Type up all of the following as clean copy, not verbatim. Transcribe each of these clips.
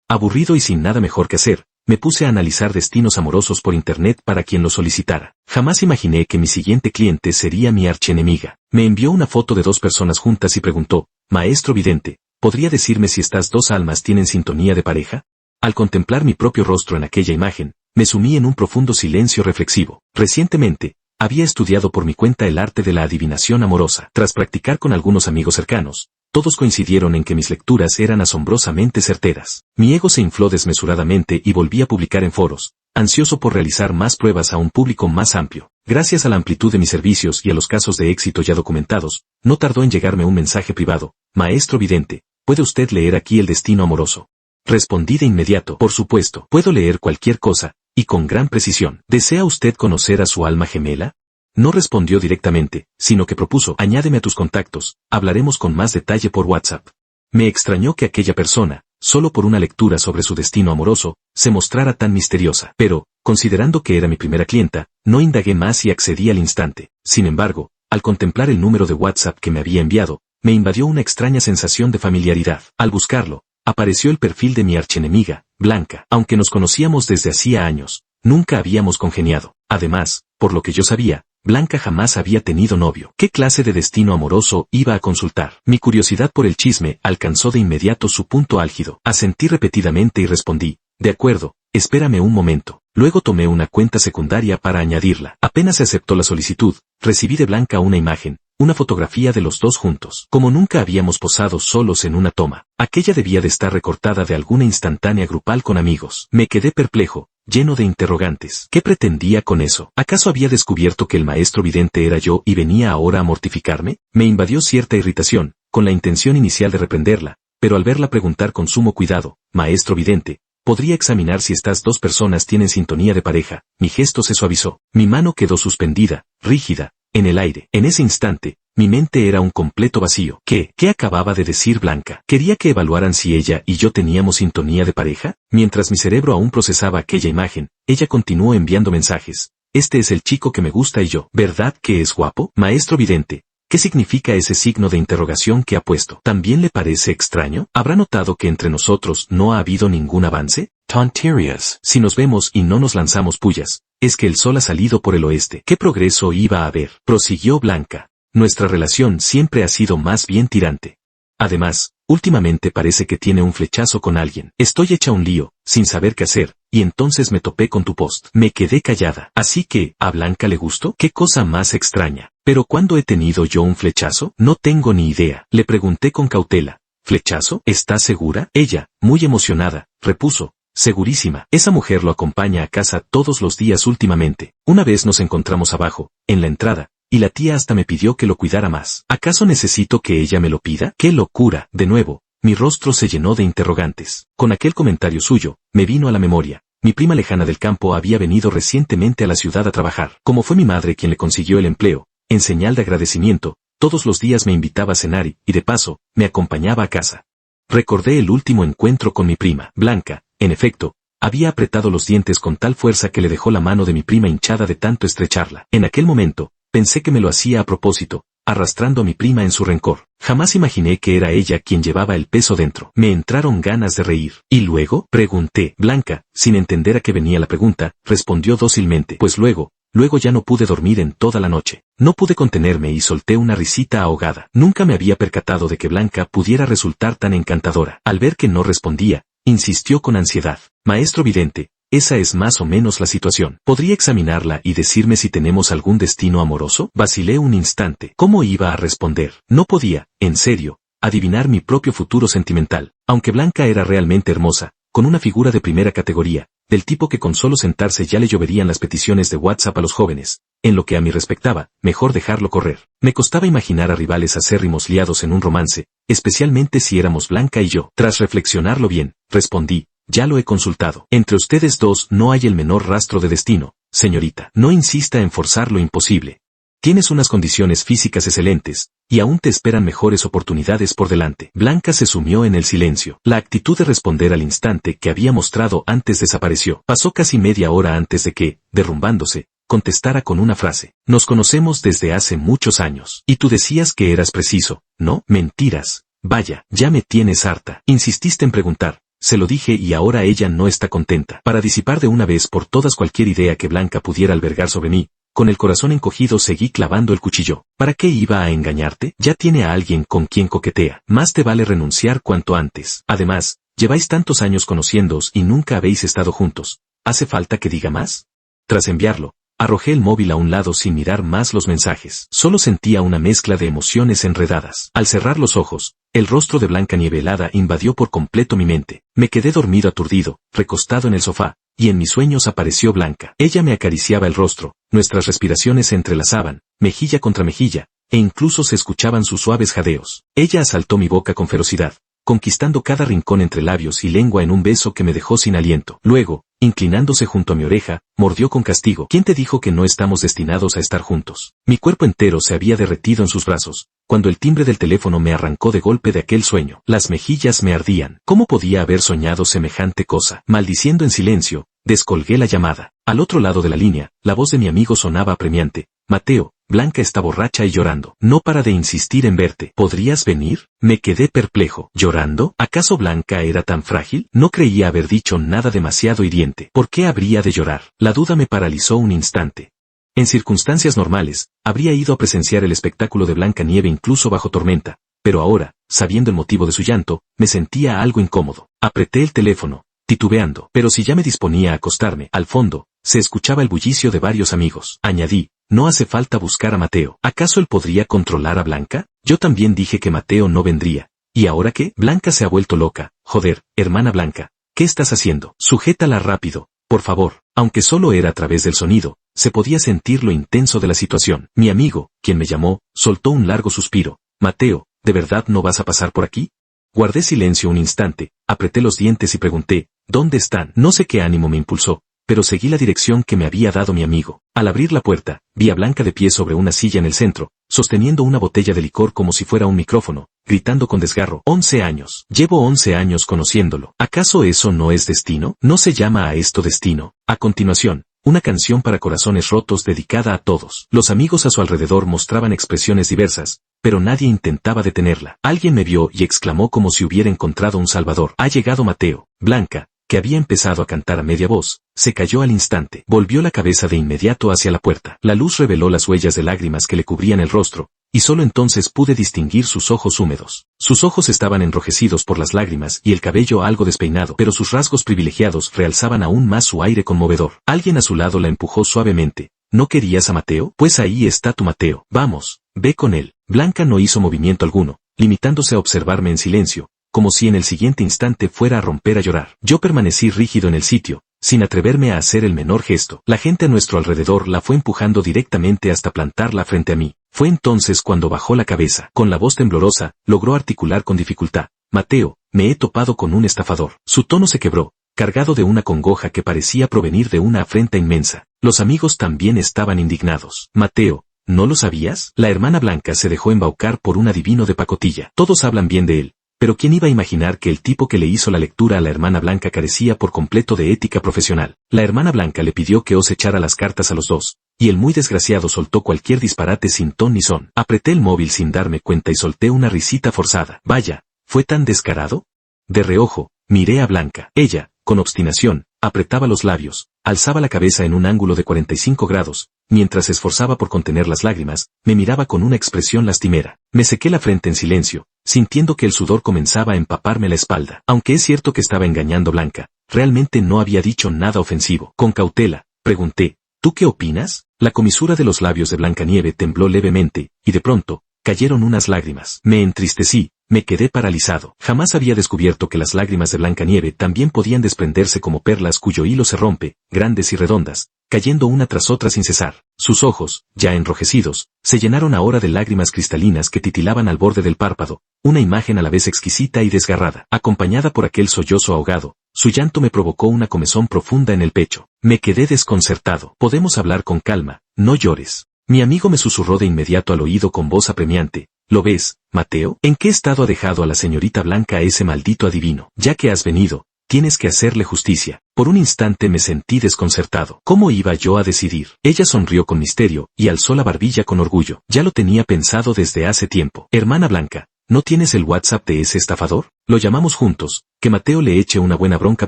Aburrido y sin nada mejor que hacer, me puse a analizar destinos amorosos por internet para quien lo solicitara. Jamás imaginé que mi siguiente cliente sería mi archienemiga. Me envió una foto de dos personas juntas y preguntó, «Maestro vidente, ¿podría decirme si estas dos almas tienen sintonía de pareja?». Al contemplar mi propio rostro en aquella imagen, me sumí en un profundo silencio reflexivo. Recientemente, había estudiado por mi cuenta el arte de la adivinación amorosa. Tras practicar con algunos amigos cercanos, todos coincidieron en que mis lecturas eran asombrosamente certeras. Mi ego se infló desmesuradamente y volví a publicar en foros, ansioso por realizar más pruebas a un público más amplio. Gracias a la amplitud de mis servicios y a los casos de éxito ya documentados, no tardó en llegarme un mensaje privado. «Maestro vidente, ¿puede usted leer aquí el destino amoroso?». Respondí de inmediato, «Por supuesto, puedo leer cualquier cosa, y con gran precisión». «¿Desea usted conocer a su alma gemela?». No respondió directamente, sino que propuso, «Añádeme a tus contactos, hablaremos con más detalle por WhatsApp». Me extrañó que aquella persona, solo por una lectura sobre su destino amoroso, se mostrara tan misteriosa. Pero, considerando que era mi primera clienta, no indagué más y accedí al instante. Sin embargo, al contemplar el número de WhatsApp que me había enviado, me invadió una extraña sensación de familiaridad. Al buscarlo, apareció el perfil de mi archienemiga, Blanca. Aunque nos conocíamos desde hacía años, nunca habíamos congeniado. Además, por lo que yo sabía, Blanca jamás había tenido novio. ¿Qué clase de destino amoroso iba a consultar? Mi curiosidad por el chisme alcanzó de inmediato su punto álgido. Asentí repetidamente y respondí, «De acuerdo, espérame un momento». Luego tomé una cuenta secundaria para añadirla. Apenas se aceptó la solicitud, recibí de Blanca una imagen, una fotografía de los dos juntos. Como nunca habíamos posado solos en una toma, aquella debía de estar recortada de alguna instantánea grupal con amigos. Me quedé perplejo, lleno de interrogantes. ¿Qué pretendía con eso? ¿Acaso había descubierto que el maestro vidente era yo y venía ahora a mortificarme? Me invadió cierta irritación, con la intención inicial de reprenderla, pero al verla preguntar con sumo cuidado, «Maestro vidente, ¿podría examinar si estas dos personas tienen sintonía de pareja?», mi gesto se suavizó. Mi mano quedó suspendida, rígida, en el aire. En ese instante, mi mente era un completo vacío. ¿Qué acababa de decir Blanca? ¿Quería que evaluaran si ella y yo teníamos sintonía de pareja? Mientras mi cerebro aún procesaba aquella imagen, ella continuó enviando mensajes. «Este es el chico que me gusta y yo. ¿Verdad que es guapo? Maestro vidente, ¿qué significa ese signo de interrogación que ha puesto? ¿También le parece extraño? ¿Habrá notado que entre nosotros no ha habido ningún avance? Tonterías. Si nos vemos y no nos lanzamos pullas, es que el sol ha salido por el oeste. ¿Qué progreso iba a haber?», prosiguió Blanca. «Nuestra relación siempre ha sido más bien tirante. Además, últimamente parece que tiene un flechazo con alguien. Estoy hecha un lío, sin saber qué hacer, y entonces me topé con tu post». Me quedé callada. «¿Así que, a Blanca le gustó? Qué cosa más extraña. ¿Pero cuándo he tenido yo un flechazo? No tengo ni idea». Le pregunté con cautela. «¿Flechazo? ¿Estás segura?». Ella, muy emocionada, repuso, «Segurísima. Esa mujer lo acompaña a casa todos los días últimamente. Una vez nos encontramos abajo, en la entrada, y la tía hasta me pidió que lo cuidara más. ¿Acaso necesito que ella me lo pida?». «¡Qué locura!». De nuevo, mi rostro se llenó de interrogantes. Con aquel comentario suyo, me vino a la memoria. Mi prima lejana del campo había venido recientemente a la ciudad a trabajar. Como fue mi madre quien le consiguió el empleo, en señal de agradecimiento, todos los días me invitaba a cenar y, de paso, me acompañaba a casa. Recordé el último encuentro con mi prima. Blanca, en efecto, había apretado los dientes con tal fuerza que le dejó la mano de mi prima hinchada de tanto estrecharla. En aquel momento, pensé que me lo hacía a propósito, arrastrando a mi prima en su rencor. Jamás imaginé que era ella quien llevaba el peso dentro. Me entraron ganas de reír. «¿Y luego?», pregunté. Blanca, sin entender a qué venía la pregunta, respondió dócilmente, «Pues luego ya no pude dormir en toda la noche. No pude contenerme y solté una risita ahogada». Nunca me había percatado de que Blanca pudiera resultar tan encantadora. Al ver que no respondía, insistió con ansiedad. «Maestro vidente, esa es más o menos la situación. ¿Podría examinarla y decirme si tenemos algún destino amoroso?». Vacilé un instante. ¿Cómo iba a responder? No podía, en serio, adivinar mi propio futuro sentimental. Aunque Blanca era realmente hermosa, con una figura de primera categoría, del tipo que con solo sentarse ya le lloverían las peticiones de WhatsApp a los jóvenes, en lo que a mí respectaba, mejor dejarlo correr. Me costaba imaginar a rivales acérrimos liados en un romance, especialmente si éramos Blanca y yo. Tras reflexionarlo bien, respondí, «Ya lo he consultado. Entre ustedes dos no hay el menor rastro de destino, señorita. No insista en forzar lo imposible. Tienes unas condiciones físicas excelentes, y aún te esperan mejores oportunidades por delante». Blanca se sumió en el silencio. La actitud de responder al instante que había mostrado antes desapareció. Pasó casi media hora antes de que, derrumbándose, contestara con una frase. «Nos conocemos desde hace muchos años. Y tú decías que eras preciso, ¿no?». «Mentiras. Vaya, ya me tienes harta». Insististe en preguntar, se lo dije y ahora ella no está contenta. Para disipar de una vez por todas cualquier idea que Blanca pudiera albergar sobre mí, con el corazón encogido seguí clavando el cuchillo. ¿Para qué iba a engañarte? Ya tiene a alguien con quien coquetea. Más te vale renunciar cuanto antes. Además, lleváis tantos años conociéndoos y nunca habéis estado juntos. ¿Hace falta que diga más? Tras enviarlo, arrojé el móvil a un lado sin mirar más los mensajes. Solo sentía una mezcla de emociones enredadas. Al cerrar los ojos, el rostro de Blancanieves helada invadió por completo mi mente. Me quedé dormido aturdido, recostado en el sofá, y en mis sueños apareció Blanca. Ella me acariciaba el rostro, nuestras respiraciones se entrelazaban, mejilla contra mejilla, e incluso se escuchaban sus suaves jadeos. Ella asaltó mi boca con ferocidad, conquistando cada rincón entre labios y lengua en un beso que me dejó sin aliento. Luego, inclinándose junto a mi oreja, mordió con castigo. ¿Quién te dijo que no estamos destinados a estar juntos? Mi cuerpo entero se había derretido en sus brazos, cuando el timbre del teléfono me arrancó de golpe de aquel sueño. Las mejillas me ardían. ¿Cómo podía haber soñado semejante cosa? Maldiciendo en silencio, descolgué la llamada. Al otro lado de la línea, la voz de mi amigo sonaba apremiante. Mateo, Blanca está borracha y llorando. No para de insistir en verte. ¿Podrías venir? Me quedé perplejo. ¿Llorando? ¿Acaso Blanca era tan frágil? No creía haber dicho nada demasiado hiriente. ¿Por qué habría de llorar? La duda me paralizó un instante. En circunstancias normales, habría ido a presenciar el espectáculo de Blancanieves incluso bajo tormenta, pero ahora, sabiendo el motivo de su llanto, me sentía algo incómodo. Apreté el teléfono, titubeando, pero si ya me disponía a acostarme, al fondo, se escuchaba el bullicio de varios amigos. Añadí, no hace falta buscar a Mateo. ¿Acaso él podría controlar a Blanca? Yo también dije que Mateo no vendría. ¿Y ahora qué? Blanca se ha vuelto loca. Joder, hermana Blanca, ¿qué estás haciendo? Sujétala rápido, por favor. Aunque solo era a través del sonido, se podía sentir lo intenso de la situación. Mi amigo, quien me llamó, soltó un largo suspiro. Mateo, ¿de verdad no vas a pasar por aquí? Guardé silencio un instante, apreté los dientes y pregunté, ¿dónde están? No sé qué ánimo me impulsó, pero seguí la dirección que me había dado mi amigo. Al abrir la puerta, vi a Blanca de pie sobre una silla en el centro, sosteniendo una botella de licor como si fuera un micrófono, gritando con desgarro. 11 años. Llevo 11 años conociéndolo. ¿Acaso eso no es destino? ¿No se llama a esto destino? A continuación, una canción para corazones rotos dedicada a todos. Los amigos a su alrededor mostraban expresiones diversas, pero nadie intentaba detenerla. Alguien me vio y exclamó como si hubiera encontrado un salvador. Ha llegado Mateo. Blanca, que había empezado a cantar a media voz, se cayó al instante. Volvió la cabeza de inmediato hacia la puerta. La luz reveló las huellas de lágrimas que le cubrían el rostro, y solo entonces pude distinguir sus ojos húmedos. Sus ojos estaban enrojecidos por las lágrimas y el cabello algo despeinado, pero sus rasgos privilegiados realzaban aún más su aire conmovedor. Alguien a su lado la empujó suavemente. ¿No querías a Mateo? Pues ahí está tu Mateo. Vamos, ve con él. Blanca no hizo movimiento alguno, limitándose a observarme en silencio, como si en el siguiente instante fuera a romper a llorar. Yo permanecí rígido en el sitio, sin atreverme a hacer el menor gesto. La gente a nuestro alrededor la fue empujando directamente hasta plantarla frente a mí. Fue entonces cuando bajó la cabeza. Con la voz temblorosa, logró articular con dificultad. Mateo, me he topado con un estafador. Su tono se quebró, cargado de una congoja que parecía provenir de una afrenta inmensa. Los amigos también estaban indignados. Mateo, ¿no lo sabías? La hermana Blanca se dejó embaucar por un adivino de pacotilla. Todos hablan bien de él. Pero ¿quién iba a imaginar que el tipo que le hizo la lectura a la hermana Blanca carecía por completo de ética profesional? La hermana Blanca le pidió que os echara las cartas a los dos, y el muy desgraciado soltó cualquier disparate sin ton ni son. Apreté el móvil sin darme cuenta y solté una risita forzada. Vaya, ¿fue tan descarado? De reojo, miré a Blanca. Ella, con obstinación, apretaba los labios, alzaba la cabeza en un ángulo de 45 grados, mientras se esforzaba por contener las lágrimas, me miraba con una expresión lastimera. Me sequé la frente en silencio, sintiendo que el sudor comenzaba a empaparme la espalda. Aunque es cierto que estaba engañando a Blanca, realmente no había dicho nada ofensivo. Con cautela, pregunté, ¿tú qué opinas? La comisura de los labios de Blancanieves tembló levemente, y de pronto, cayeron unas lágrimas. Me entristecí, me quedé paralizado. Jamás había descubierto que las lágrimas de Blancanieves también podían desprenderse como perlas cuyo hilo se rompe, grandes y redondas, cayendo una tras otra sin cesar. Sus ojos, ya enrojecidos, se llenaron ahora de lágrimas cristalinas que titilaban al borde del párpado, una imagen a la vez exquisita y desgarrada. Acompañada por aquel sollozo ahogado, su llanto me provocó una comezón profunda en el pecho. Me quedé desconcertado. Podemos hablar con calma, no llores. Mi amigo me susurró de inmediato al oído con voz apremiante. ¿Lo ves, Mateo? ¿En qué estado ha dejado a la señorita Blanca ese maldito adivino? Ya que has venido, tienes que hacerle justicia. Por un instante me sentí desconcertado. ¿Cómo iba yo a decidir? Ella sonrió con misterio y alzó la barbilla con orgullo. Ya lo tenía pensado desde hace tiempo. Hermana Blanca, ¿no tienes el WhatsApp de ese estafador? Lo llamamos juntos, que Mateo le eche una buena bronca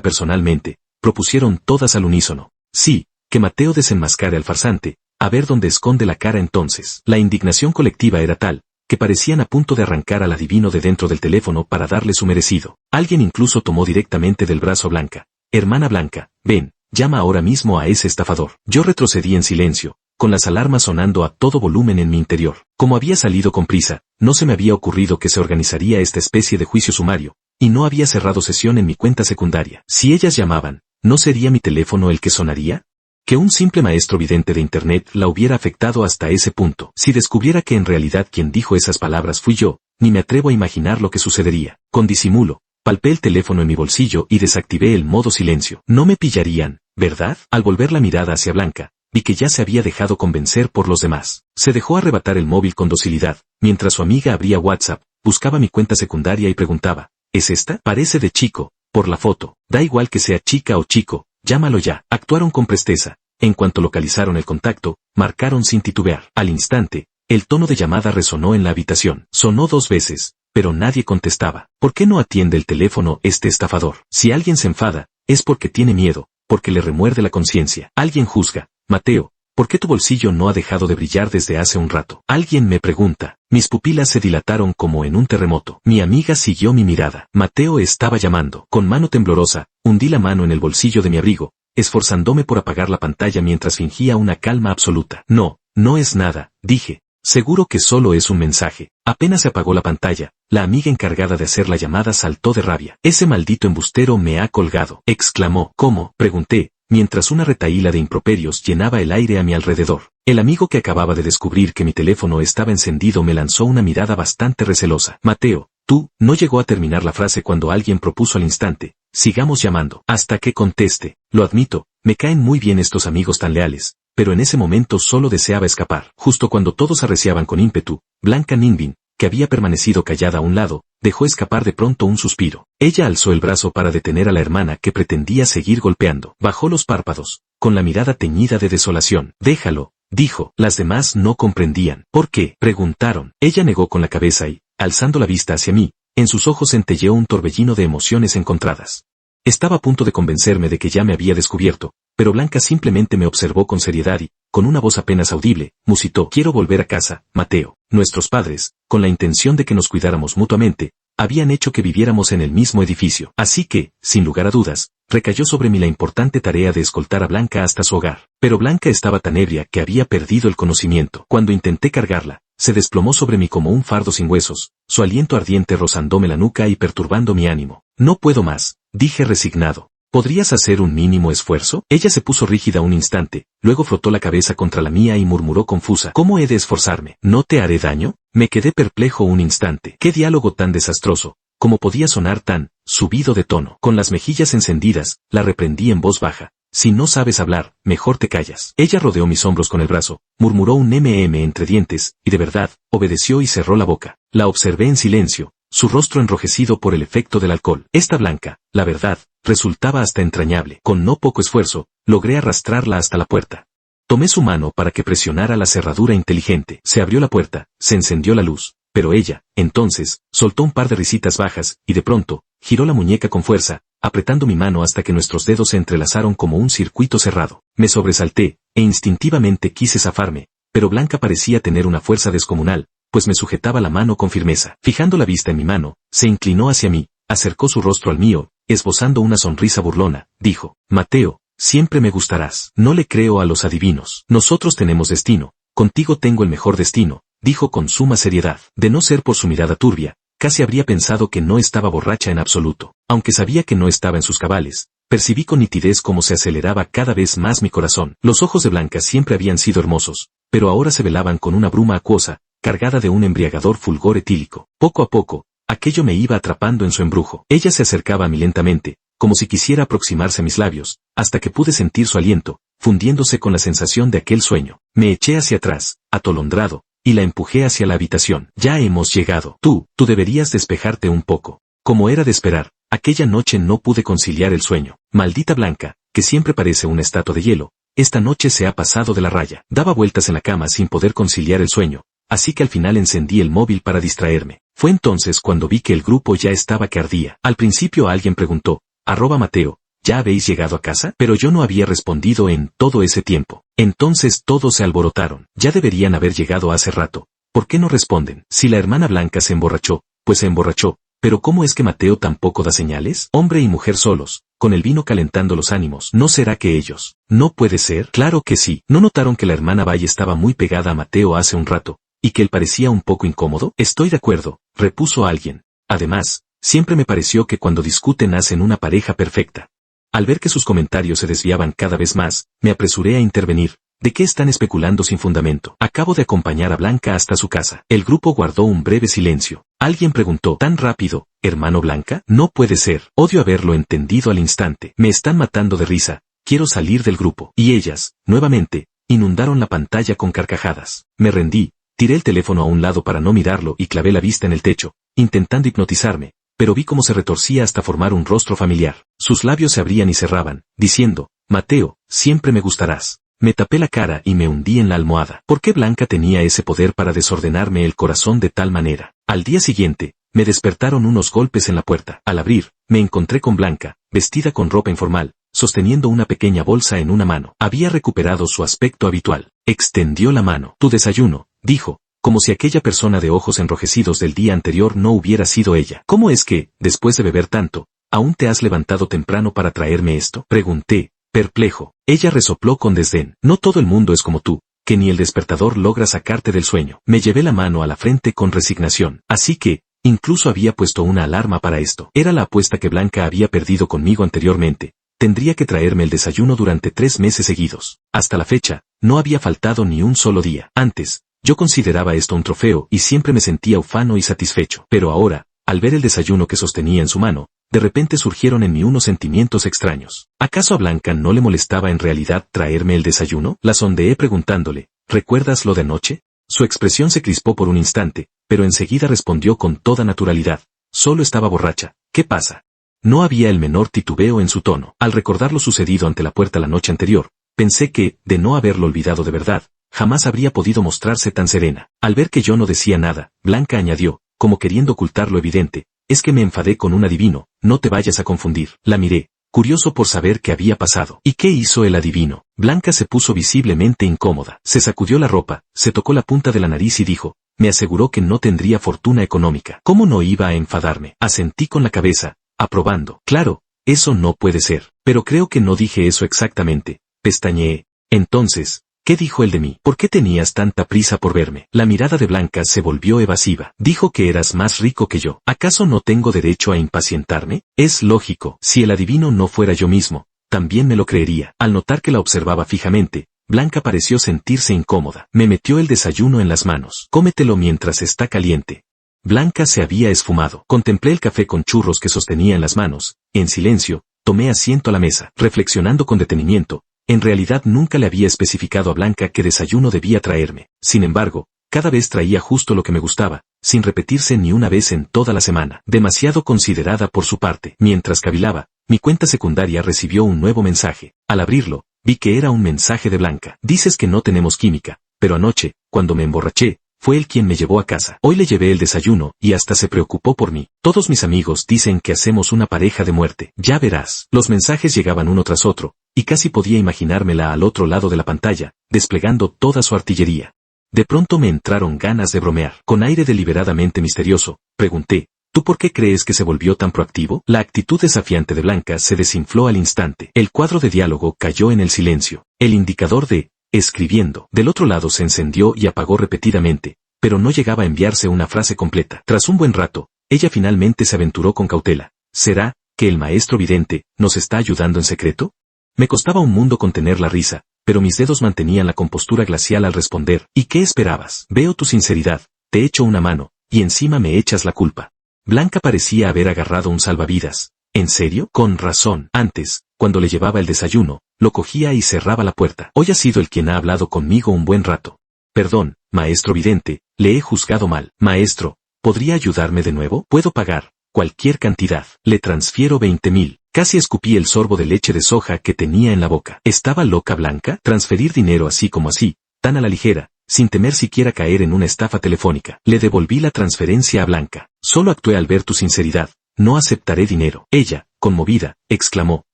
personalmente, propusieron todas al unísono. Sí, que Mateo desenmascare al farsante, a ver dónde esconde la cara entonces. La indignación colectiva era tal, que parecían a punto de arrancar al adivino de dentro del teléfono para darle su merecido. Alguien incluso tomó directamente del brazo a Blanca. Hermana Blanca, ven, llama ahora mismo a ese estafador. Yo retrocedí en silencio, con las alarmas sonando a todo volumen en mi interior. Como había salido con prisa, no se me había ocurrido que se organizaría esta especie de juicio sumario, y no había cerrado sesión en mi cuenta secundaria. Si ellas llamaban, ¿no sería mi teléfono el que sonaría? Que un simple maestro vidente de Internet la hubiera afectado hasta ese punto. Si descubriera que en realidad quien dijo esas palabras fui yo, ni me atrevo a imaginar lo que sucedería. Con disimulo, palpé el teléfono en mi bolsillo y desactivé el modo silencio. No me pillarían, ¿verdad? Al volver la mirada hacia Blanca, vi que ya se había dejado convencer por los demás. Se dejó arrebatar el móvil con docilidad, mientras su amiga abría WhatsApp, buscaba mi cuenta secundaria y preguntaba, ¿es esta? Parece de chico, por la foto. Da igual que sea chica o chico, llámalo ya. Actuaron con presteza. En cuanto localizaron el contacto, marcaron sin titubear. Al instante, el tono de llamada resonó en la habitación. Sonó 2 veces, pero nadie contestaba. ¿Por qué no atiende el teléfono este estafador? Si alguien se enfada, es porque tiene miedo, porque le remuerde la conciencia. Alguien juzga, Mateo, ¿por qué tu bolsillo no ha dejado de brillar desde hace un rato? Alguien me pregunta. Mis pupilas se dilataron como en un terremoto. Mi amiga siguió mi mirada. Mateo estaba llamando. Con mano temblorosa, hundí la mano en el bolsillo de mi abrigo, esforzándome por apagar la pantalla mientras fingía una calma absoluta. No, no es nada, dije. Seguro que solo es un mensaje. Apenas se apagó la pantalla, la amiga encargada de hacer la llamada saltó de rabia. Ese maldito embustero me ha colgado, exclamó. ¿Cómo? Pregunté, mientras una retahíla de improperios llenaba el aire a mi alrededor. El amigo que acababa de descubrir que mi teléfono estaba encendido me lanzó una mirada bastante recelosa. Mateo, tú, no llegó a terminar la frase cuando alguien propuso al instante, sigamos llamando, hasta que conteste. Lo admito, me caen muy bien estos amigos tan leales, pero en ese momento solo deseaba escapar. Justo cuando todos arreciaban con ímpetu, Blanca Ningbin, que había permanecido callada a un lado, dejó escapar de pronto un suspiro. Ella alzó el brazo para detener a la hermana que pretendía seguir golpeando. Bajó los párpados, con la mirada teñida de desolación. Déjalo, dijo. Las demás no comprendían. ¿Por qué? Preguntaron. Ella negó con la cabeza y, alzando la vista hacia mí, en sus ojos centelleó un torbellino de emociones encontradas. Estaba a punto de convencerme de que ya me había descubierto, pero Blanca simplemente me observó con seriedad y, con una voz apenas audible, musitó. Quiero volver a casa, Mateo. Nuestros padres, con la intención de que nos cuidáramos mutuamente, habían hecho que viviéramos en el mismo edificio. Así que, sin lugar a dudas, recayó sobre mí la importante tarea de escoltar a Blanca hasta su hogar. Pero Blanca estaba tan ebria que había perdido el conocimiento. Cuando intenté cargarla, se desplomó sobre mí como un fardo sin huesos, su aliento ardiente rozándome la nuca y perturbando mi ánimo. No puedo más, dije resignado. ¿Podrías hacer un mínimo esfuerzo? Ella se puso rígida un instante, luego frotó la cabeza contra la mía y murmuró confusa. ¿Cómo he de esforzarme? ¿No te haré daño? Me quedé perplejo un instante. ¿Qué diálogo tan desastroso? ¿Cómo podía sonar tan subido de tono? Con las mejillas encendidas, la reprendí en voz baja. Si no sabes hablar, mejor te callas. Ella rodeó mis hombros con el brazo, murmuró un entre dientes, y de verdad, obedeció y cerró la boca. La observé en silencio, su rostro enrojecido por el efecto del alcohol. Esta Blanca, la verdad, resultaba hasta entrañable. Con no poco esfuerzo, logré arrastrarla hasta la puerta. Tomé su mano para que presionara la cerradura inteligente. Se abrió la puerta, se encendió la luz, pero ella, entonces, soltó un par de risitas bajas, y de pronto, giró la muñeca con fuerza, apretando mi mano hasta que nuestros dedos se entrelazaron como un circuito cerrado. Me sobresalté, e instintivamente quise zafarme, pero Blanca parecía tener una fuerza descomunal, pues me sujetaba la mano con firmeza. Fijando la vista en mi mano, se inclinó hacia mí, acercó su rostro al mío, esbozando una sonrisa burlona, dijo, Mateo, siempre me gustarás. No le creo a los adivinos. Nosotros tenemos destino, contigo tengo el mejor destino, dijo con suma seriedad. De no ser por su mirada turbia, casi habría pensado que no estaba borracha en absoluto. Aunque sabía que no estaba en sus cabales, percibí con nitidez cómo se aceleraba cada vez más mi corazón. Los ojos de Blanca siempre habían sido hermosos, pero ahora se velaban con una bruma acuosa, cargada de un embriagador fulgor etílico. Poco a poco, aquello me iba atrapando en su embrujo. Ella se acercaba a mí lentamente, como si quisiera aproximarse a mis labios, hasta que pude sentir su aliento, fundiéndose con la sensación de aquel sueño. Me eché hacia atrás, atolondrado, y la empujé hacia la habitación. Ya hemos llegado. Tú deberías despejarte un poco. Como era de esperar, aquella noche no pude conciliar el sueño. Maldita Blanca, que siempre parece una estatua de hielo, esta noche se ha pasado de la raya. Daba vueltas en la cama sin poder conciliar el sueño, así que al final encendí el móvil para distraerme. Fue entonces cuando vi que el grupo ya estaba que ardía. Al principio alguien preguntó, @Mateo, ¿ya habéis llegado a casa? Pero yo no había respondido en todo ese tiempo. Entonces todos se alborotaron. Ya deberían haber llegado hace rato. ¿Por qué no responden? Si la hermana Blanca se emborrachó, pues se emborrachó. Pero ¿cómo es que Mateo tampoco da señales? Hombre y mujer solos, con el vino calentando los ánimos. ¿No será que ellos? ¿No puede ser? Claro que sí. ¿No notaron que la hermana Valle estaba muy pegada a Mateo hace un rato, y que él parecía un poco incómodo? Estoy de acuerdo, repuso alguien. Además, siempre me pareció que cuando discuten hacen una pareja perfecta. Al ver que sus comentarios se desviaban cada vez más, me apresuré a intervenir. ¿De qué están especulando sin fundamento? Acabo de acompañar a Blanca hasta su casa. El grupo guardó un breve silencio. Alguien preguntó, ¿tan rápido, hermano Blanca? No puede ser. Odio haberlo entendido al instante. Me están matando de risa. Quiero salir del grupo. Y ellas, nuevamente, inundaron la pantalla con carcajadas. Me rendí, tiré el teléfono a un lado para no mirarlo y clavé la vista en el techo, intentando hipnotizarme, pero vi cómo se retorcía hasta formar un rostro familiar. Sus labios se abrían y cerraban, diciendo, Mateo, siempre me gustarás. Me tapé la cara y me hundí en la almohada. ¿Por qué Blanca tenía ese poder para desordenarme el corazón de tal manera? Al día siguiente, me despertaron unos golpes en la puerta. Al abrir, me encontré con Blanca, vestida con ropa informal, sosteniendo una pequeña bolsa en una mano. Había recuperado su aspecto habitual. Extendió la mano. Tu desayuno, dijo, como si aquella persona de ojos enrojecidos del día anterior no hubiera sido ella. ¿Cómo es que, después de beber tanto, aún te has levantado temprano para traerme esto? Pregunté, perplejo. Ella resopló con desdén. No todo el mundo es como tú, que ni el despertador logra sacarte del sueño. Me llevé la mano a la frente con resignación. Así que, incluso había puesto una alarma para esto. Era la apuesta que Blanca había perdido conmigo anteriormente. Tendría que traerme el desayuno durante 3 meses seguidos. Hasta la fecha, no había faltado ni un solo día. Antes, yo consideraba esto un trofeo y siempre me sentía ufano y satisfecho. Pero ahora, al ver el desayuno que sostenía en su mano, de repente surgieron en mí unos sentimientos extraños. ¿Acaso a Blanca no le molestaba en realidad traerme el desayuno? La sondeé preguntándole, ¿recuerdas lo de anoche? Su expresión se crispó por un instante, pero enseguida respondió con toda naturalidad, solo estaba borracha. ¿Qué pasa? No había el menor titubeo en su tono. Al recordar lo sucedido ante la puerta la noche anterior, pensé que, de no haberlo olvidado de verdad, jamás habría podido mostrarse tan serena. Al ver que yo no decía nada, Blanca añadió, como queriendo ocultar lo evidente, es que me enfadé con un adivino, no te vayas a confundir. La miré, curioso por saber qué había pasado. ¿Y qué hizo el adivino? Blanca se puso visiblemente incómoda. Se sacudió la ropa, se tocó la punta de la nariz y dijo, me aseguró que no tendría fortuna económica. ¿Cómo no iba a enfadarme? Asentí con la cabeza, aprobando. Claro, eso no puede ser. Pero creo que no dije eso exactamente. Pestañeé. Entonces, ¿qué dijo él de mí? ¿Por qué tenías tanta prisa por verme? La mirada de Blanca se volvió evasiva. Dijo que eras más rico que yo. ¿Acaso no tengo derecho a impacientarme? Es lógico. Si el adivino no fuera yo mismo, también me lo creería. Al notar que la observaba fijamente, Blanca pareció sentirse incómoda. Me metió el desayuno en las manos. Cómetelo mientras está caliente. Blanca se había esfumado. Contemplé el café con churros que sostenía en las manos. En silencio, tomé asiento a la mesa, reflexionando con detenimiento. En realidad nunca le había especificado a Blanca qué desayuno debía traerme. Sin embargo, cada vez traía justo lo que me gustaba, sin repetirse ni una vez en toda la semana. Demasiado considerada por su parte. Mientras cavilaba, mi cuenta secundaria recibió un nuevo mensaje. Al abrirlo, vi que era un mensaje de Blanca. Dices que no tenemos química, pero anoche, cuando me emborraché, fue él quien me llevó a casa. Hoy le llevé el desayuno y hasta se preocupó por mí. Todos mis amigos dicen que hacemos una pareja de muerte. Ya verás. Los mensajes llegaban uno tras otro, y casi podía imaginármela al otro lado de la pantalla, desplegando toda su artillería. De pronto me entraron ganas de bromear. Con aire deliberadamente misterioso, pregunté, ¿tú por qué crees que se volvió tan proactivo? La actitud desafiante de Blanca se desinfló al instante. El cuadro de diálogo cayó en el silencio. El indicador de escribiendo del otro lado se encendió y apagó repetidamente, pero no llegaba a enviarse una frase completa. Tras un buen rato, ella finalmente se aventuró con cautela. ¿Será que el maestro vidente nos está ayudando en secreto? Me costaba un mundo contener la risa, pero mis dedos mantenían la compostura glacial al responder. ¿Y qué esperabas? Veo tu sinceridad, te echo una mano, y encima me echas la culpa. Blanca parecía haber agarrado un salvavidas. ¿En serio? Con razón. Antes, cuando le llevaba el desayuno, lo cogía y cerraba la puerta. Hoy ha sido el quien ha hablado conmigo un buen rato. Perdón, maestro vidente, le he juzgado mal. Maestro, ¿podría ayudarme de nuevo? Puedo pagar cualquier cantidad. Le transfiero 20,000. Casi escupí el sorbo de leche de soja que tenía en la boca. ¿Estaba loca Blanca? Transferir dinero así como así, tan a la ligera, sin temer siquiera caer en una estafa telefónica. Le devolví la transferencia a Blanca. Solo actué al ver tu sinceridad. No aceptaré dinero. Ella, conmovida, exclamó,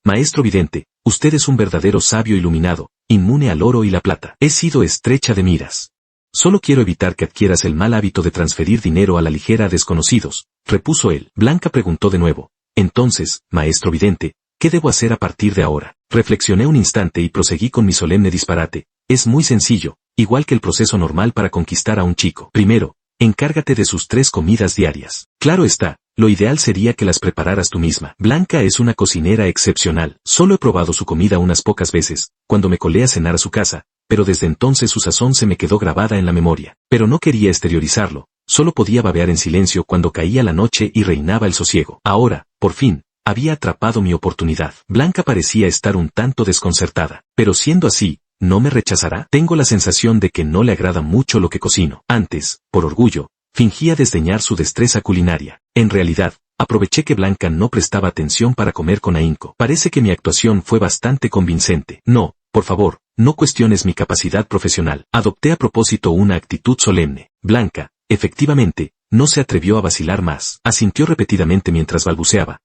maestro vidente, usted es un verdadero sabio iluminado, inmune al oro y la plata. He sido estrecha de miras. Solo quiero evitar que adquieras el mal hábito de transferir dinero a la ligera a desconocidos, repuso él. Blanca preguntó de nuevo, entonces, maestro vidente, ¿qué debo hacer a partir de ahora? Reflexioné un instante y proseguí con mi solemne disparate. Es muy sencillo, igual que el proceso normal para conquistar a un chico. Primero, encárgate de sus 3 comidas diarias. Claro está, lo ideal sería que las prepararas tú misma. Blanca es una cocinera excepcional. Solo he probado su comida unas pocas veces, cuando me colé a cenar a su casa, pero desde entonces su sazón se me quedó grabada en la memoria. Pero no quería exteriorizarlo, solo podía babear en silencio cuando caía la noche y reinaba el sosiego. Ahora, por fin, había atrapado mi oportunidad. Blanca parecía estar un tanto desconcertada. Pero siendo así, ¿no me rechazará? Tengo la sensación de que no le agrada mucho lo que cocino. Antes, por orgullo, fingía desdeñar su destreza culinaria. En realidad, aproveché que Blanca no prestaba atención para comer con ahínco. Parece que mi actuación fue bastante convincente. No, por favor, no cuestiones mi capacidad profesional. Adopté a propósito una actitud solemne. Blanca, efectivamente, no se atrevió a vacilar más. Asintió repetidamente mientras balbuceaba.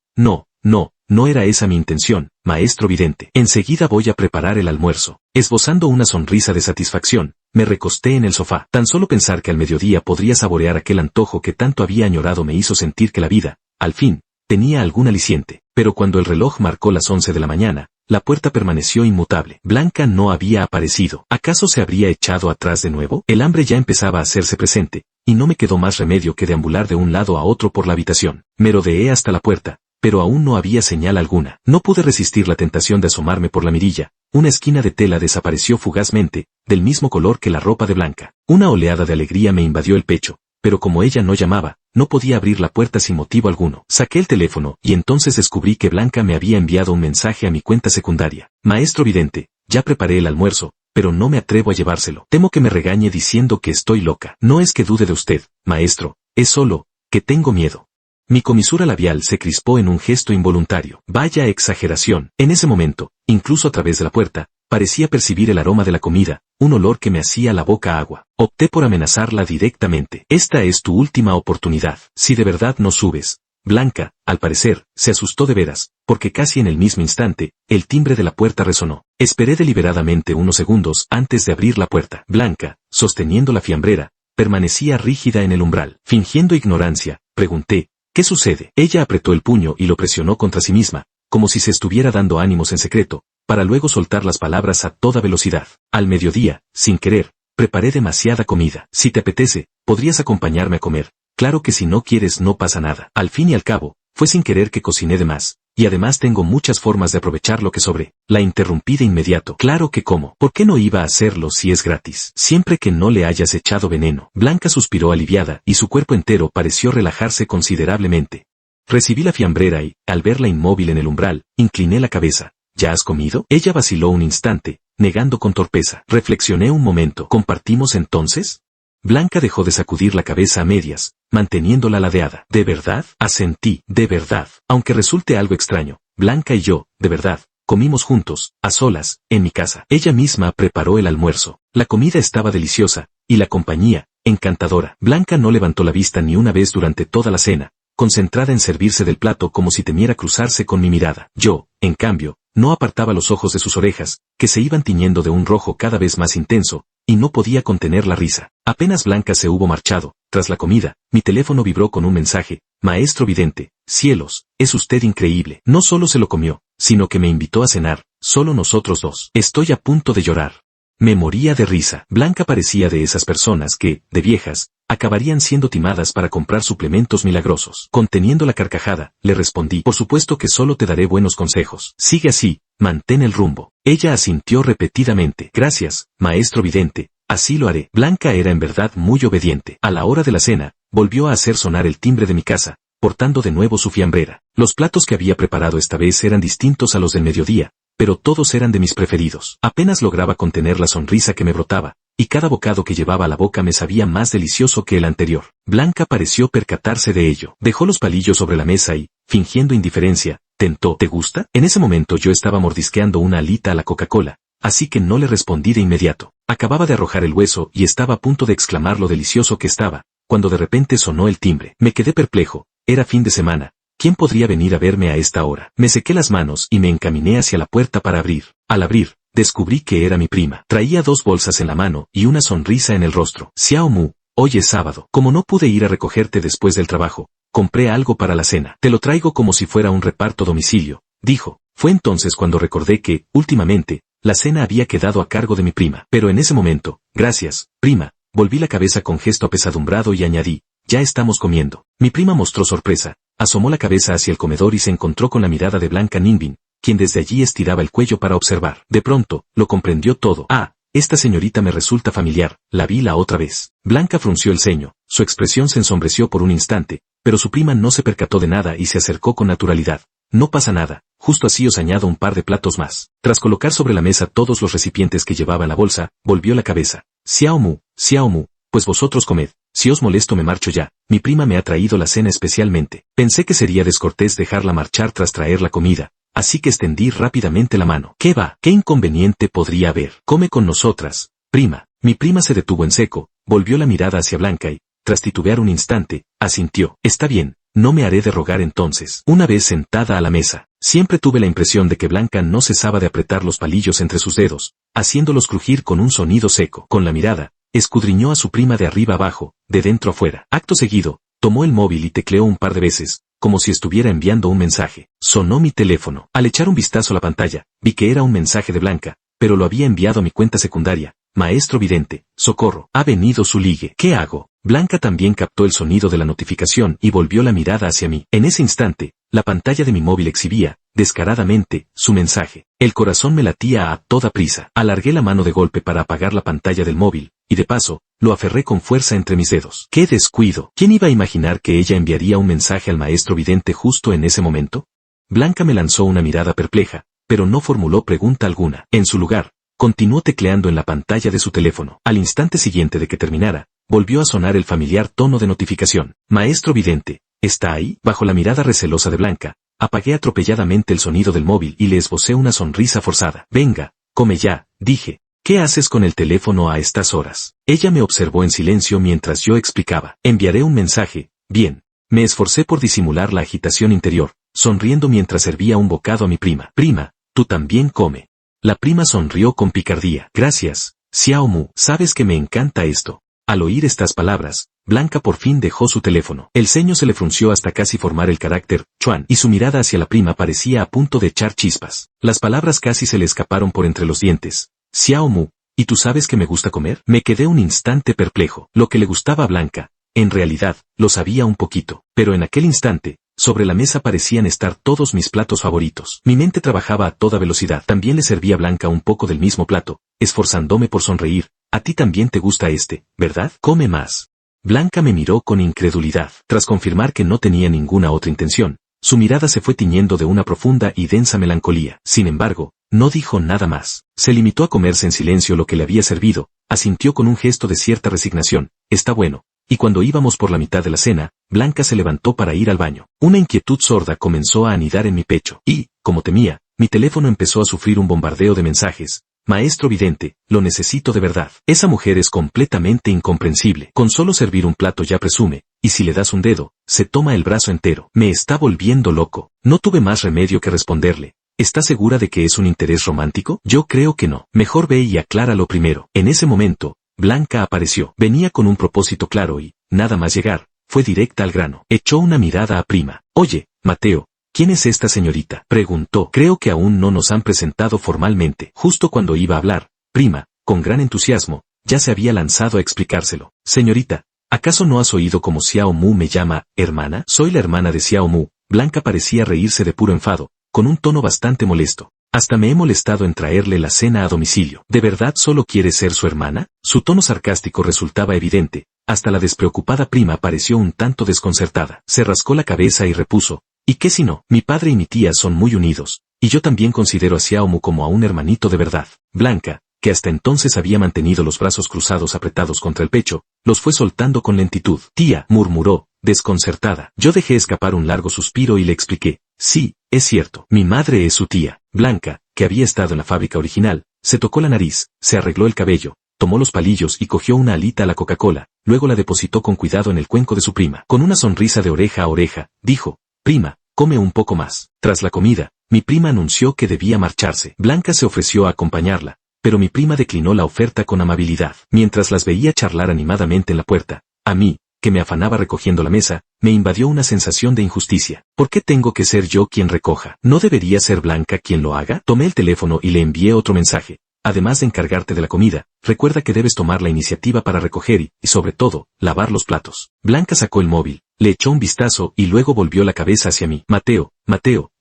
No era esa mi intención, maestro vidente. Enseguida voy a preparar el almuerzo. Esbozando una sonrisa de satisfacción, me recosté en el sofá. Tan solo pensar que al mediodía podría saborear aquel antojo que tanto había añorado me hizo sentir que la vida, al fin, tenía algún aliciente. Pero cuando el reloj marcó las 11 de la mañana, la puerta permaneció inmutable. Blanca no había aparecido. ¿Acaso se habría echado atrás de nuevo? El hambre ya empezaba a hacerse presente, y no me quedó más remedio que deambular de un lado a otro por la habitación. Me rodeé hasta la puerta, pero aún no había señal alguna. No pude resistir la tentación de asomarme por la mirilla. Una esquina de tela desapareció fugazmente, del mismo color que la ropa de Blanca. Una oleada de alegría me invadió el pecho, pero como ella no llamaba, no podía abrir la puerta sin motivo alguno. Saqué el teléfono y entonces descubrí que Blanca me había enviado un mensaje a mi cuenta secundaria. Maestro vidente, ya preparé el almuerzo, pero no me atrevo a llevárselo. Temo que me regañe diciendo que estoy loca. No es que dude de usted, maestro, es solo que tengo miedo. Mi comisura labial se crispó en un gesto involuntario. Vaya exageración. En ese momento, incluso a través de la puerta, parecía percibir el aroma de la comida, un olor que me hacía la boca agua. Opté por amenazarla directamente. Esta es tu última oportunidad. Si de verdad no subes. Blanca, al parecer, se asustó de veras, porque casi en el mismo instante, el timbre de la puerta resonó. Esperé deliberadamente unos segundos antes de abrir la puerta. Blanca, sosteniendo la fiambrera, permanecía rígida en el umbral. Fingiendo ignorancia, pregunté, ¿qué sucede? Ella apretó el puño y lo presionó contra sí misma, como si se estuviera dando ánimos en secreto, para luego soltar las palabras a toda velocidad. Al mediodía, sin querer, preparé demasiada comida. Si te apetece, podrías acompañarme a comer. Claro que si no quieres no pasa nada. Al fin y al cabo, fue sin querer que cociné de más, y además tengo muchas formas de aprovechar lo que sobré. La interrumpí de inmediato. Claro que como. ¿Por qué no iba a hacerlo si es gratis? Siempre que no le hayas echado veneno. Blanca suspiró aliviada y su cuerpo entero pareció relajarse considerablemente. Recibí la fiambrera y, al verla inmóvil en el umbral, incliné la cabeza. ¿Ya has comido? Ella vaciló un instante, negando con torpeza. Reflexioné un momento. ¿Compartimos entonces? Blanca dejó de sacudir la cabeza a medias, manteniéndola ladeada. ¿De verdad? Asentí. De verdad. Aunque resulte algo extraño, Blanca y yo, de verdad, comimos juntos, a solas, en mi casa. Ella misma preparó el almuerzo. La comida estaba deliciosa, y la compañía, encantadora. Blanca no levantó la vista ni una vez durante toda la cena, concentrada en servirse del plato como si temiera cruzarse con mi mirada. Yo, en cambio, no apartaba los ojos de sus orejas, que se iban tiñendo de un rojo cada vez más intenso, y no podía contener la risa. Apenas Blanca se hubo marchado, tras la comida, mi teléfono vibró con un mensaje. Maestro vidente, cielos, es usted increíble. No solo se lo comió, sino que me invitó a cenar, solo nosotros dos. Estoy a punto de llorar. Me moría de risa. Blanca parecía de esas personas que, de viejas, acabarían siendo timadas para comprar suplementos milagrosos. Conteniendo la carcajada, le respondí, por supuesto que solo te daré buenos consejos. Sigue así, mantén el rumbo. Ella asintió repetidamente. Gracias, maestro vidente, así lo haré. Blanca era en verdad muy obediente. A la hora de la cena, volvió a hacer sonar el timbre de mi casa, portando de nuevo su fiambrera. Los platos que había preparado esta vez eran distintos a los del mediodía, pero todos eran de mis preferidos. Apenas lograba contener la sonrisa que me brotaba, y cada bocado que llevaba a la boca me sabía más delicioso que el anterior. Blanca pareció percatarse de ello. Dejó los palillos sobre la mesa y, fingiendo indiferencia, tentó. ¿Te gusta? En ese momento yo estaba mordisqueando una alita a la Coca-Cola, así que no le respondí de inmediato. Acababa de arrojar el hueso y estaba a punto de exclamar lo delicioso que estaba, cuando de repente sonó el timbre. Me quedé perplejo, era fin de semana. ¿Quién podría venir a verme a esta hora? Me sequé las manos y me encaminé hacia la puerta para abrir. Al abrir, descubrí que era mi prima. Traía 2 bolsas en la mano y una sonrisa en el rostro. Xiao Mu, hoy es sábado. Como no pude ir a recogerte después del trabajo, compré algo para la cena. Te lo traigo como si fuera un reparto domicilio, dijo. Fue entonces cuando recordé que, últimamente, la cena había quedado a cargo de mi prima. Pero en ese momento, gracias, prima, volví la cabeza con gesto apesadumbrado y añadí, ya estamos comiendo. Mi prima mostró sorpresa, asomó la cabeza hacia el comedor y se encontró con la mirada de Blanca Ninbin, quien desde allí estiraba el cuello para observar. De pronto, lo comprendió todo. Ah, esta señorita me resulta familiar, la vi la otra vez. Blanca frunció el ceño, su expresión se ensombreció por un instante, pero su prima no se percató de nada y se acercó con naturalidad. No pasa nada, justo así os añado un par de platos más. Tras colocar sobre la mesa todos los recipientes que llevaba en la bolsa, volvió la cabeza. Xiao Mu, pues vosotros comed. Si os molesto me marcho ya, mi prima me ha traído la cena especialmente. Pensé que sería descortés dejarla marchar tras traer la comida, así que extendí rápidamente la mano. ¿Qué va? ¿Qué inconveniente podría haber? Come con nosotras, prima. Mi prima se detuvo en seco, volvió la mirada hacia Blanca y, tras titubear un instante, asintió. Está bien, no me haré de rogar entonces. Una vez sentada a la mesa, siempre tuve la impresión de que Blanca no cesaba de apretar los palillos entre sus dedos, haciéndolos crujir con un sonido seco. Con la mirada, escudriñó a su prima de arriba abajo, de dentro a fuera. Acto seguido, tomó el móvil y tecleó un par de veces, como si estuviera enviando un mensaje. Sonó mi teléfono. Al echar un vistazo a la pantalla, vi que era un mensaje de Blanca, pero lo había enviado a mi cuenta secundaria. Maestro vidente, socorro, ha venido su ligue. ¿Qué hago? Blanca también captó el sonido de la notificación y volvió la mirada hacia mí. En ese instante, la pantalla de mi móvil exhibía, descaradamente, su mensaje. El corazón me latía a toda prisa. Alargué la mano de golpe para apagar la pantalla del móvil, y de paso, lo aferré con fuerza entre mis dedos. ¡Qué descuido! ¿Quién iba a imaginar que ella enviaría un mensaje al maestro vidente justo en ese momento? Blanca me lanzó una mirada perpleja, pero no formuló pregunta alguna. En su lugar, continuó tecleando en la pantalla de su teléfono. Al instante siguiente de que terminara, volvió a sonar el familiar tono de notificación. Maestro vidente, ¿está ahí? Bajo la mirada recelosa de Blanca, apagué atropelladamente el sonido del móvil y le esbocé una sonrisa forzada. Venga, come ya, dije. ¿Qué haces con el teléfono a estas horas? Ella me observó en silencio mientras yo explicaba. Enviaré un mensaje. Bien. Me esforcé por disimular la agitación interior, sonriendo mientras servía un bocado a mi prima. Prima, tú también come. La prima sonrió con picardía. Gracias, Xiao Mu. Sabes que me encanta esto. Al oír estas palabras, Blanca por fin dejó su teléfono. El ceño se le frunció hasta casi formar el carácter Chuan, y su mirada hacia la prima parecía a punto de echar chispas. Las palabras casi se le escaparon por entre los dientes. Xiao Mu, ¿y tú sabes que me gusta comer? Me quedé un instante perplejo. Lo que le gustaba a Blanca, en realidad, lo sabía un poquito, pero en aquel instante, sobre la mesa parecían estar todos mis platos favoritos. Mi mente trabajaba a toda velocidad. También le servía a Blanca un poco del mismo plato, esforzándome por sonreír. A ti también te gusta este, ¿verdad? Come más. Blanca me miró con incredulidad. Tras confirmar que no tenía ninguna otra intención, su mirada se fue tiñendo de una profunda y densa melancolía. Sin embargo, no dijo nada más. Se limitó a comerse en silencio lo que le había servido, asintió con un gesto de cierta resignación. Está bueno. Y cuando íbamos por la mitad de la cena, Blanca se levantó para ir al baño. Una inquietud sorda comenzó a anidar en mi pecho, y, como temía, mi teléfono empezó a sufrir un bombardeo de mensajes. Maestro vidente, lo necesito de verdad. Esa mujer es completamente incomprensible. Con solo servir un plato ya presume, y si le das un dedo, se toma el brazo entero. Me está volviendo loco. No tuve más remedio que responderle. ¿Estás segura de que es un interés romántico? Yo creo que no. Mejor ve y acláralo primero. En ese momento, Blanca apareció. Venía con un propósito claro y, nada más llegar, fue directa al grano. Echó una mirada a prima. Oye, Mateo, ¿quién es esta señorita? Preguntó. Creo que aún no nos han presentado formalmente. Justo cuando iba a hablar, prima, con gran entusiasmo, ya se había lanzado a explicárselo. Señorita, ¿acaso no has oído cómo Xiao Mu me llama, hermana? Soy la hermana de Xiao Mu. Blanca parecía reírse de puro enfado, con un tono bastante molesto. Hasta me he molestado en traerle la cena a domicilio. ¿De verdad solo quiere ser su hermana? Su tono sarcástico resultaba evidente. Hasta la despreocupada prima pareció un tanto desconcertada. Se rascó la cabeza y repuso. ¿Y qué si no? Mi padre y mi tía son muy unidos, y yo también considero a Xiao Mu como a un hermanito de verdad. Blanca, que hasta entonces había mantenido los brazos cruzados apretados contra el pecho, los fue soltando con lentitud. Tía, murmuró, desconcertada. Yo dejé escapar un largo suspiro y le expliqué. Sí, es cierto, mi madre es su tía. Blanca, que había estado en la fábrica original, Se tocó la nariz, se arregló el cabello, tomó los palillos y cogió una alita a la Coca-Cola, luego la depositó con cuidado en el cuenco de su prima. Con una sonrisa de oreja a oreja, dijo, prima, come un poco más. Tras la comida, mi prima anunció que debía marcharse. Blanca se ofreció a acompañarla, pero mi prima declinó la oferta con amabilidad. Mientras las veía charlar animadamente en la puerta, a mí, que me afanaba recogiendo la mesa, me invadió una sensación de injusticia. ¿Por qué tengo que ser yo quien recoja? ¿No debería ser Blanca quien lo haga? Tomé el teléfono y le envié otro mensaje. Además de encargarte de la comida, recuerda que debes tomar la iniciativa para recoger y, sobre todo, lavar los platos. Blanca sacó el móvil, le echó un vistazo y luego volvió la cabeza hacia mí. Mateo,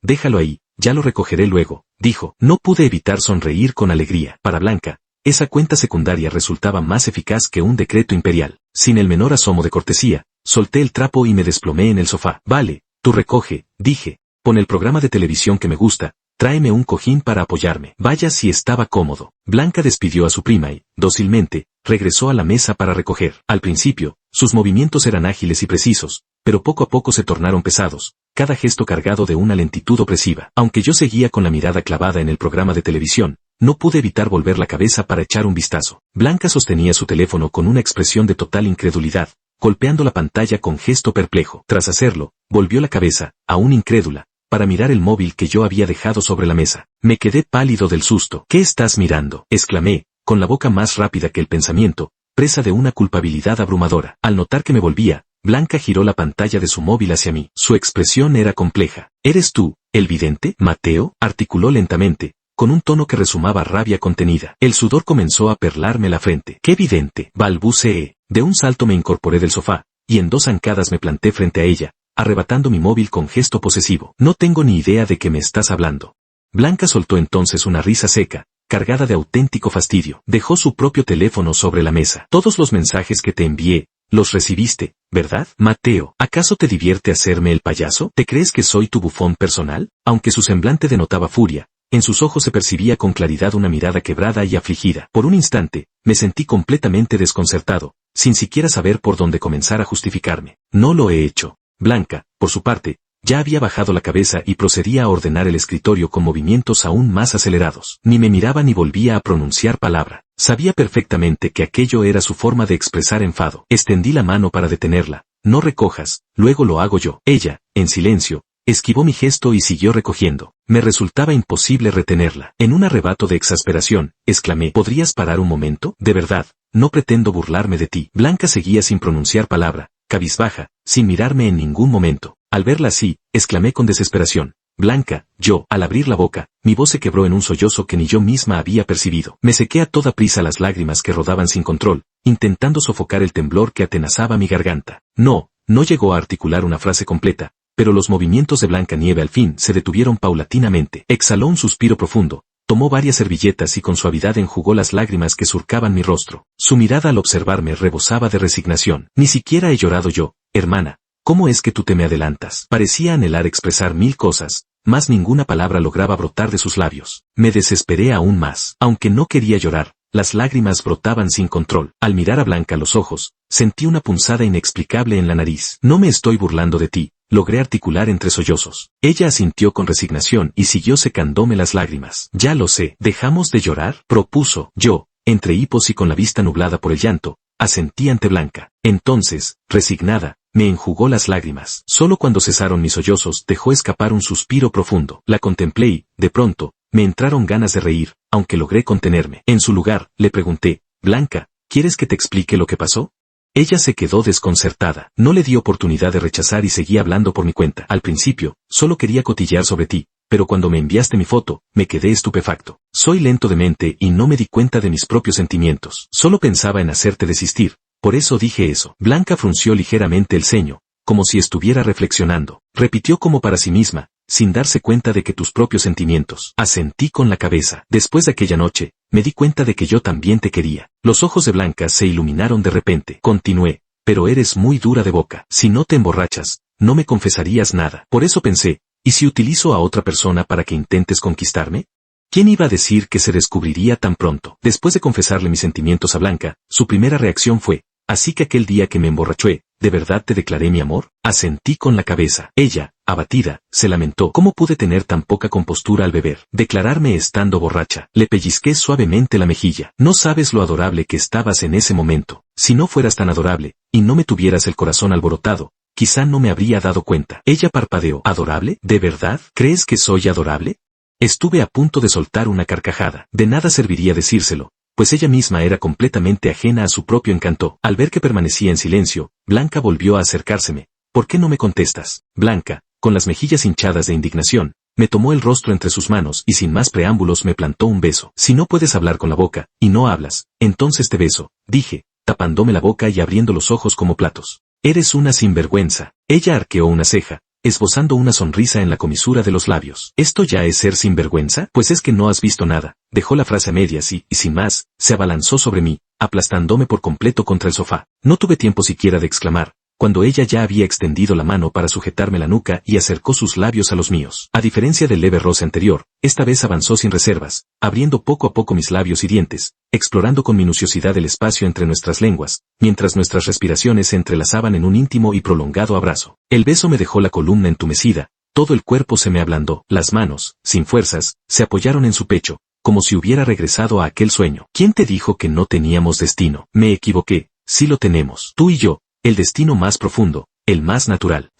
déjalo ahí, ya lo recogeré luego, dijo. No pude evitar sonreír con alegría. Para Blanca, esa cuenta secundaria resultaba más eficaz que un decreto imperial. Sin el menor asomo de cortesía, solté el trapo y me desplomé en el sofá. Vale, tú recoge, dije. Pon el programa de televisión que me gusta. Tráeme un cojín para apoyarme. Vaya si estaba cómodo. Blanca despidió a su prima y, dócilmente, regresó a la mesa para recoger. Al principio, sus movimientos eran ágiles y precisos, pero poco a poco se tornaron pesados, cada gesto cargado de una lentitud opresiva. Aunque yo seguía con la mirada clavada en el programa de televisión, no pude evitar volver la cabeza para echar un vistazo. Blanca sostenía su teléfono con una expresión de total incredulidad, golpeando la pantalla con gesto perplejo. Tras hacerlo, volvió la cabeza, aún incrédula, para mirar el móvil que yo había dejado sobre la mesa. Me quedé pálido del susto. ¿Qué estás mirando?, exclamé, con la boca más rápida que el pensamiento, presa de una culpabilidad abrumadora. Al notar que me volvía, Blanca giró la pantalla de su móvil hacia mí. Su expresión era compleja. ¿Eres tú, el vidente, Mateo?, articuló lentamente, con un tono que resumaba rabia contenida. El sudor comenzó a perlarme la frente. ¿Qué vidente?, balbuceé. De un salto me incorporé del sofá, y en 2 zancadas me planté frente a ella, arrebatando mi móvil con gesto posesivo. No tengo ni idea de qué me estás hablando. Blanca soltó entonces una risa seca, cargada de auténtico fastidio. Dejó su propio teléfono sobre la mesa. Todos los mensajes que te envié, los recibiste, ¿verdad? Mateo, ¿acaso te divierte hacerme el payaso? ¿Te crees que soy tu bufón personal? Aunque su semblante denotaba furia, en sus ojos se percibía con claridad una mirada quebrada y afligida. Por un instante, me sentí completamente desconcertado, sin siquiera saber por dónde comenzar a justificarme. No lo he hecho. Blanca, por su parte, ya había bajado la cabeza y procedía a ordenar el escritorio con movimientos aún más acelerados. Ni me miraba ni volvía a pronunciar palabra. Sabía perfectamente que aquello era su forma de expresar enfado. Extendí la mano para detenerla. No recojas, luego lo hago yo. Ella, en silencio, esquivó mi gesto y siguió recogiendo. Me resultaba imposible retenerla. En un arrebato de exasperación, exclamé, ¿podrías parar un momento? De verdad, no pretendo burlarme de ti. Blanca seguía sin pronunciar palabra, cabizbaja, sin mirarme en ningún momento. Al verla así, exclamé con desesperación, Blanca, yo. Al abrir la boca, mi voz se quebró en un sollozo que ni yo misma había percibido. Me sequé a toda prisa las lágrimas que rodaban sin control, intentando sofocar el temblor que atenazaba mi garganta. No llegó a articular una frase completa, pero los movimientos de Blancanieve al fin se detuvieron paulatinamente. Exhaló un suspiro profundo, tomó varias servilletas y con suavidad enjugó las lágrimas que surcaban mi rostro. Su mirada al observarme rebosaba de resignación. Ni siquiera he llorado yo, hermana. ¿Cómo es que tú te me adelantas? Parecía anhelar expresar 1000 cosas, mas ninguna palabra lograba brotar de sus labios. Me desesperé aún más. Aunque no quería llorar, las lágrimas brotaban sin control. Al mirar a Blanca a los ojos, sentí una punzada inexplicable en la nariz. No me estoy burlando de ti, logré articular entre sollozos. Ella asintió con resignación y siguió secándome las lágrimas. Ya lo sé. ¿Dejamos de llorar?, propuso. Yo, entre hipos y con la vista nublada por el llanto, asentí ante Blanca. Entonces, resignada, me enjugó las lágrimas. Solo cuando cesaron mis sollozos dejó escapar un suspiro profundo. La contemplé y, de pronto, me entraron ganas de reír, aunque logré contenerme. En su lugar, le pregunté, Blanca, ¿quieres que te explique lo que pasó? Ella se quedó desconcertada. No le di oportunidad de rechazar y seguí hablando por mi cuenta. Al principio, solo quería cotillear sobre ti, pero cuando me enviaste mi foto, me quedé estupefacto. Soy lento de mente y no me di cuenta de mis propios sentimientos. Solo pensaba en hacerte desistir. Por eso dije eso. Blanca frunció ligeramente el ceño, como si estuviera reflexionando. Repitió como para sí misma, sin darse cuenta de que tus propios sentimientos. Asentí con la cabeza. Después de aquella noche, me di cuenta de que yo también te quería. Los ojos de Blanca se iluminaron de repente. Continué, pero eres muy dura de boca. Si no te emborrachas, no me confesarías nada. Por eso pensé, ¿y si utilizo a otra persona para que intentes conquistarme? ¿Quién iba a decir que se descubriría tan pronto? Después de confesarle mis sentimientos a Blanca, su primera reacción fue, ¿así que aquel día que me emborraché, de verdad te declaré mi amor? Asentí con la cabeza. Ella, Abatida, se lamentó. ¿Cómo pude tener tan poca compostura al beber? Declararme estando borracha. Le pellizqué suavemente la mejilla. No sabes lo adorable que estabas en ese momento. Si no fueras tan adorable, y no me tuvieras el corazón alborotado, quizá no me habría dado cuenta. Ella parpadeó. ¿Adorable? ¿De verdad? ¿Crees que soy adorable? Estuve a punto de soltar una carcajada. De nada serviría decírselo, pues ella misma era completamente ajena a su propio encanto. Al ver que permanecía en silencio, Blanca volvió a acercárseme. ¿Por qué no me contestas? Blanca, con las mejillas hinchadas de indignación, me tomó el rostro entre sus manos y sin más preámbulos me plantó un beso. Si no puedes hablar con la boca, y no hablas, entonces te beso, dije, tapándome la boca y abriendo los ojos como platos. Eres una sinvergüenza. Ella arqueó una ceja, esbozando una sonrisa en la comisura de los labios. ¿Esto ya es ser sinvergüenza? Pues es que no has visto nada. Dejó la frase a medias y sin más, se abalanzó sobre mí, aplastándome por completo contra el sofá. No tuve tiempo siquiera de exclamar, cuando ella ya había extendido la mano para sujetarme la nuca y acercó sus labios a los míos. A diferencia del leve roce anterior, esta vez avanzó sin reservas, abriendo poco a poco mis labios y dientes, explorando con minuciosidad el espacio entre nuestras lenguas, mientras nuestras respiraciones se entrelazaban en un íntimo y prolongado abrazo. El beso me dejó la columna entumecida, todo el cuerpo se me ablandó, las manos, sin fuerzas, se apoyaron en su pecho, como si hubiera regresado a aquel sueño. ¿Quién te dijo que no teníamos destino? Me equivoqué, sí lo tenemos, tú y yo. El destino más profundo, el más natural.